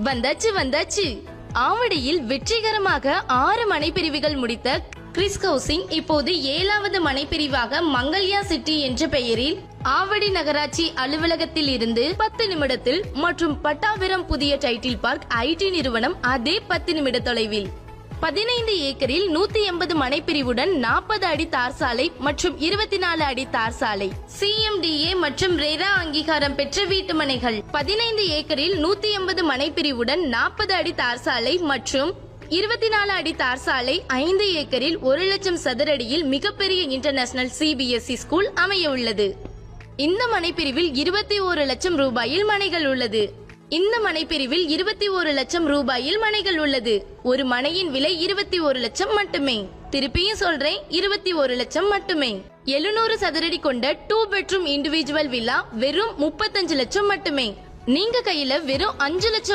வந்தாச்சு வந்தாச்சு. ஆவடியில் வெற்றிகரமாக 6 மனைப்பிரிவுகள் முடித்த கிறிஸ் ஹவுசிங் இப்போது 7வது மனைப்பிரிவாக மங்கல்யா சிட்டி என்ற பெயரில் ஆவடி நகராட்சி அலுவலகத்தில் இருந்து 10 நிமிடத்தில் மற்றும் பட்டாபிரம் புதிய டைட்டில் பார்க் ஐடி நிறுவனம் அதே 10 நிமிட தொலைவில் 15 ஏக்கரில் 180 மனைப்பிரிவுடன் 40 அடி தார் சாலை மற்றும் 24 அடி தார் சாலை, CMDA மற்றும் ரெரா அங்கீகாரம் பெற்ற வீட்டு மனைகள். 15 ஏக்கரில் 180 மனைப்பிரிவுடன் 40 அடி தார் சாலை மற்றும் 24 அடி தார் சாலை, 5 ஏக்கரில் 1 லட்சம் சதுரடியில் மிகப்பெரிய இன்டர்நேஷனல் CBSE ஸ்கூல் அமைய உள்ளது. இந்த மனைப்பிரிவில் 21 லட்சம் ரூபாயில் மனைகள் உள்ளது. இந்த மனைப்பிரிவில் 21 லட்சம் ரூபாயில் மனைகள் உள்ளது. ஒரு மனையின் விலை 21 லட்சம் மட்டுமே. திருப்பியும் சொல்றேன், 21 லட்சம் மட்டுமே. 700 சதுரடி கொண்ட 2 பெட்ரூம் இண்டிவிஜுவல் வில்லா வெறும் 35 லட்சம் மட்டுமே. நீங்க கையில வெறும் 5 லட்சம்